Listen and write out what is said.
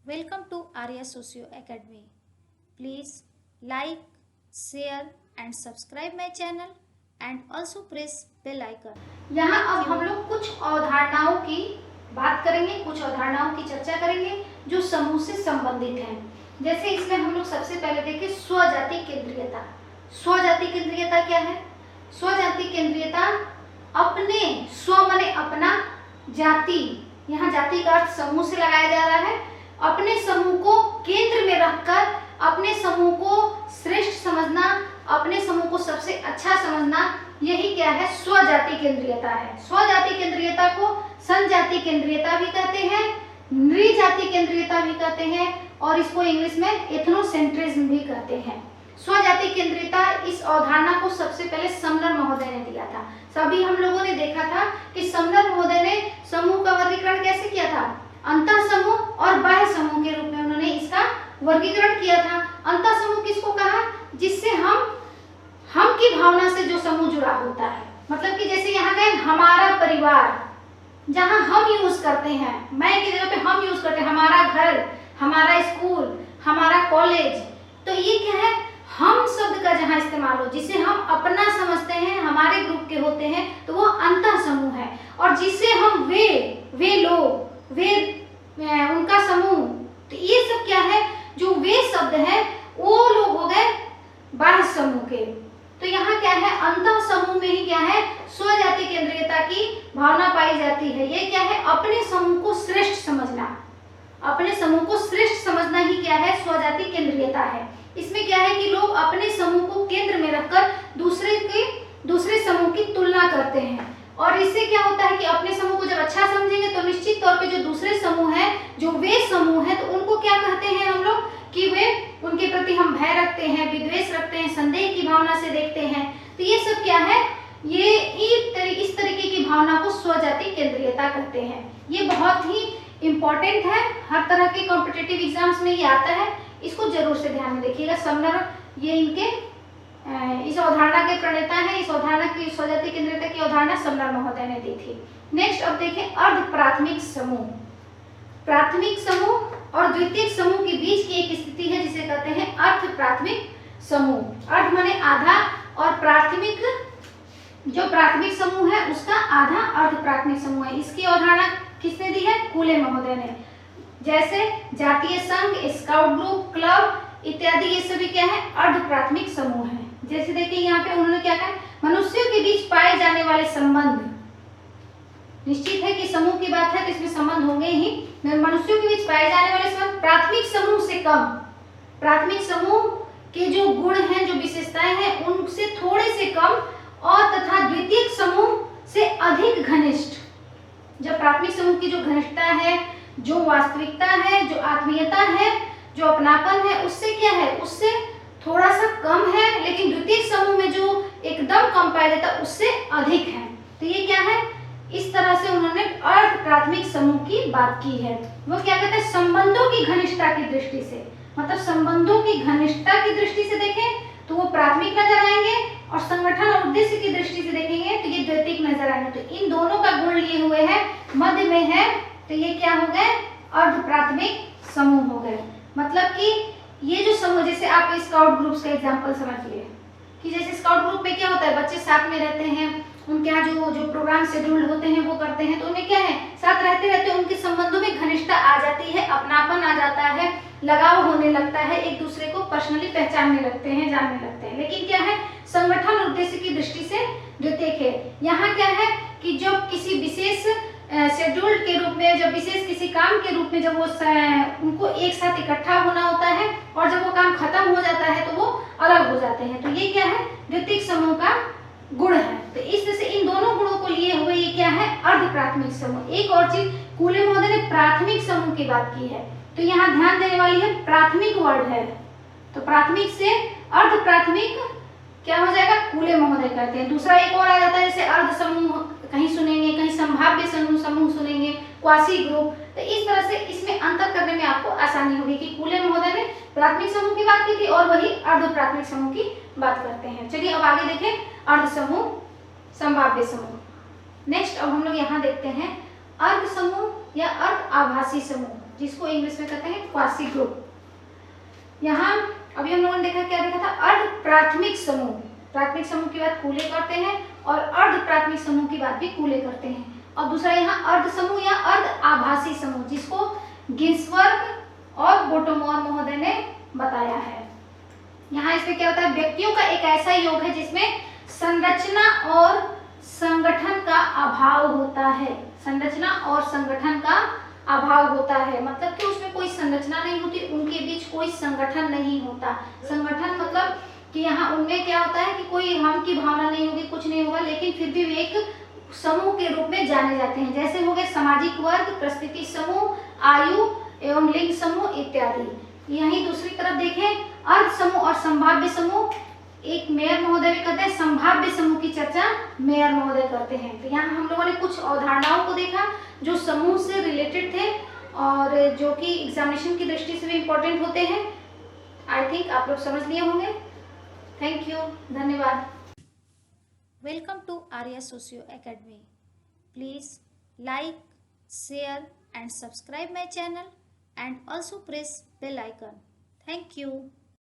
Welcome to Arya Socio Academy. Please like, share and subscribe my channel and also press bell icon. यहाँ अब हम लोग कुछ अवधारणाओं की बात करेंगे, कुछ अवधारणाओं की चर्चा करेंगे जो समूह से संबंधित हैं। जैसे इसमें हम लोग सबसे पहले देखें स्वजाति केंद्रीयता। स्वजाति केंद्रीयता क्या है? स्वजाति केंद्रीयता अपने, स्व माने अपना, जाति, यहाँ जाति का अर्थ समूह से लगाया जा रहा है। अपने समूह को केंद्र में रखकर अपने समूह को श्रेष्ठ समझना, अपने समूह को सबसे अच्छा समझना, यही क्या है? स्वजाति केंद्रीयता है। स्वजाति केंद्रीयता को संजाति केंद्रीयता भी कहते हैं, नृजाति केंद्रीयता भी कहते हैं और इसको इंग्लिश में एथनोसेंट्रिज्म भी कहते हैं। स्वजाति केंद्रीयता, इस अवधारणा को सबसे पहले समनर महोदय ने दिया था। सभी हम लोगों ने देखा था कि समनर महोदय ने समूह का वर्गीकरण कैसे किया था? अंतर समूह और बाह्य समूह के रूप में उन्होंने इसका वर्गीकरण किया था। अंतर समूह किसको कहा? जिससे हम की भावना से जो समूह जुड़ा होता है, मतलब कि जैसे यहाँ कहें हमारा परिवार, जहाँ हम यूज करते हैं, मैं की जगह पे हम यूज करते हैं, हमारा घर, हमारा स्कूल, हमारा कॉलेज, तो ये क्या है? हम शब्द का जहाँ इस्तेमाल हो, जिसे हम अपना समझते हैं, हमारे ग्रुप के होते हैं, तो वो अंतर समूह है। और जिसे हम वे लोग, उनका समूह, तो ये सब क्या है? जो वे शब्द है वो लोग हो गए बाह्य समूह के। तो यहाँ क्या है? अंतर समूह में ही क्या है? स्वजाति केंद्रीयता की भावना पाई जाती है। ये क्या है? अपने समूह को श्रेष्ठ समझना। अपने समूह को श्रेष्ठ समझना ही क्या है? स्वजाति केंद्रीयता है। इसमें क्या है कि लोग अपने समूह को केंद्र में रखकर दूसरे समूह की तुलना करते हैं। और इससे क्या होता है कि अपने समूह को जब अच्छा समझेंगे तो निश्चित तौर पे जो दूसरे समूह है, जो वे समूह है, तो उनको क्या कहते हैं हम लोग? कि वे, उनके प्रति हम भय रखते हैं, विद्वेष रखते हैं, संदेह की भावना से देखते हैं। तो ये सब क्या है? ये इस तरीके की भावना को स्वजाति केंद्रीयता कहते हैं। ये बहुत ही इम्पोर्टेंट है, हर तरह के कॉम्पिटिटिव एग्जाम्स में ये आता है, इसको जरूर से ध्यान में देखिएगा। समनर ये इनके इस अवधारणा के प्रणेता है। इस अवधारणा की, स्वजाति केंद्रीयता की अवधारणा समनर महोदय ने दी थी। नेक्स्ट अब देखें अर्ध प्राथमिक समूह। प्राथमिक समूह और द्वितीयक समूह के बीच की एक स्थिति है जिसे कहते हैं अर्ध प्राथमिक समूह। अर्ध माने आधा और प्राथमिक, जो प्राथमिक समूह है उसका आधा अर्ध प्राथमिक समूह है। इसकी अवधारणा किसने दी है? कूले महोदय ने। जैसे जातीय संघ, स्काउट ग्रुप, क्लब इत्यादि, ये सभी क्या है? अर्ध प्राथमिक समूह है। जैसे देखिए यहाँ पे उन्होंने क्या कहा? मनुष्यों के बीच पाए जाने वाले संबंध। निश्चित है कि समूह की बात है तो इसमें संबंध होंगे ही। मनुष्यों के बीच पाए जाने वाले संबंध प्राथमिक समूह से कम, प्राथमिक समूह के जो गुण हैं, जो विशेषताएं हैं, उनसे थोड़े से कम और तथा द्वितीयक समूह से अधिक घनिष्ठ। जब प्राथमिक समूह की जो घनिष्ठता है, जो वास्तविकता है, जो आत्मीयता है, जो अपनापन है, उससे क्या है? उससे थोड़ा सा कम है, लेकिन द्वितीयक समूह में जो एकदम कम पाया जाता है उससे अधिक है। तो ये क्या है? इस तरह से उन्होंने अर्ध प्राथमिक समूह की बात की है। वो क्या कहते हैं? संबंधों की घनिष्ठता की दृष्टि से, मतलब संबंधों की घनिष्ठता की दृष्टि से देखें तो वो प्राथमिक नजर आएंगे और संगठन और उद्देश्य की दृष्टि से देखेंगे तो ये द्वितीयक नजर आएंगे। तो इन दोनों का गुण लिए हुए हैं, मध्य में है, तो ये क्या हो गए? अर्ध प्राथमिक समूह हो गए। मतलब कि ये जो समूह, जैसे आप स्काउट ग्रुप्स का एग्जाम्पल समझिए कि जैसे स्काउट ग्रुप में क्या होता है? बच्चे साथ में रहते हैं, उनके यहाँ जो प्रोग्राम शेड्यूल्ड होते हैं वो करते हैं, तो उन्हें क्या है? साथ रहते रहते उनके संबंधों में घनिष्ठता आ जाती है, अपनापन आ जाता है, लगाव होने लगता है, एक दूसरे को पर्सनली पहचानने लगते हैं, जानने लगते हैं। लेकिन क्या है? संगठन और उद्देश्य की दृष्टि से द्वितीयक है। यहाँ क्या है कि जब किसी विशेष शेड्यूल्ड के रूप में, जब विशेष किसी काम के रूप में जब वो उनको एक साथ इकट्ठा होना होता है और जब वो काम खत्म हो जाता है तो वो अलग हो जाते हैं, तो ये क्या है? द्वितीयक समूह का गुण है। तो इस तरह से इन दोनों गुणों को लिए हुए ये क्या है? अर्ध प्राथमिक समूह। एक और चीज, कूले महोदय ने प्राथमिक समूह की बात की है, तो यहाँ ध्यान देने वाली है प्राथमिक वर्ड है, तो प्राथमिक से अर्ध प्राथमिक क्या हो जाएगा? कूले महोदय कहते हैं। दूसरा एक और आ जाता है, जैसे अर्ध समूह कहीं सुनेंगे, कहीं संभाव्य समूह सुनेंगे, क्वासी ग्रुप। तो इस तरह से इसमें अंतर करने में आपको आसानी होगी कि कूले महोदय ने प्राथमिक समूह की बात की थी और वही अर्ध प्राथमिक समूह की बात करते हैं। चलिए अब आगे देखें अर्ध समूह, संभाव्य समूह। नेक्स्ट अब हम लोग यहाँ देखते हैं अर्ध समूह या अर्ध आभासी समूह। जिसको इंग्लिश में कहते हैं क्वासी ग्रुप। यहाँ अभी हम लोगों ने देखा, क्या देखा था, अर्ध प्राथमिक समूह। प्राथमिक समूह की बात कूले करते हैं और अर्ध प्राथमिक समूह की बात भी कूले करते हैं। और दूसरा यहाँ अर्ध समूह या अर्ध आभासी समूह, जिसको गिन्सबर्ग और बोटोमोर महोदय ने बताया है। यहाँ इसमें क्या होता है, व्यक्तियों का एक ऐसा योग है जिसमें संरचना और संगठन का अभाव होता है। संरचना और संगठन का अभाव होता है, मतलब कि उसमें कोई संरचना नहीं होती, उनके बीच कोई संगठन नहीं होता। संगठन मतलब कि यहाँ उनमें क्या होता है कि कोई हम की भावना नहीं होगी, कुछ नहीं होगा, लेकिन फिर भी वे एक समूह के रूप में जाने जाते हैं। जैसे हो गए सामाजिक वर्ग, परिस्थिति समूह, आयु एवं लिंग समूह इत्यादि। यहीं दूसरी तरफ देखें, अर्ध समूह और संभाव्य समूह, एक मेयर महोदय भी करते हैं, संभाव्य समूह की चर्चा मेयर महोदय करते हैं। तो यहाँ हम लोगों ने कुछ अवधारणाओं को देखा जो समूह से रिलेटेड थे और जो कि एग्जामिनेशन की दृष्टि से भी इम्पोर्टेंट होते हैं। आई थिंक आप लोग समझ लिए होंगे। थैंक यू, धन्यवाद। Welcome to Arya Socio Academy. Please like, share and subscribe my channel and also press bell icon. Thank you.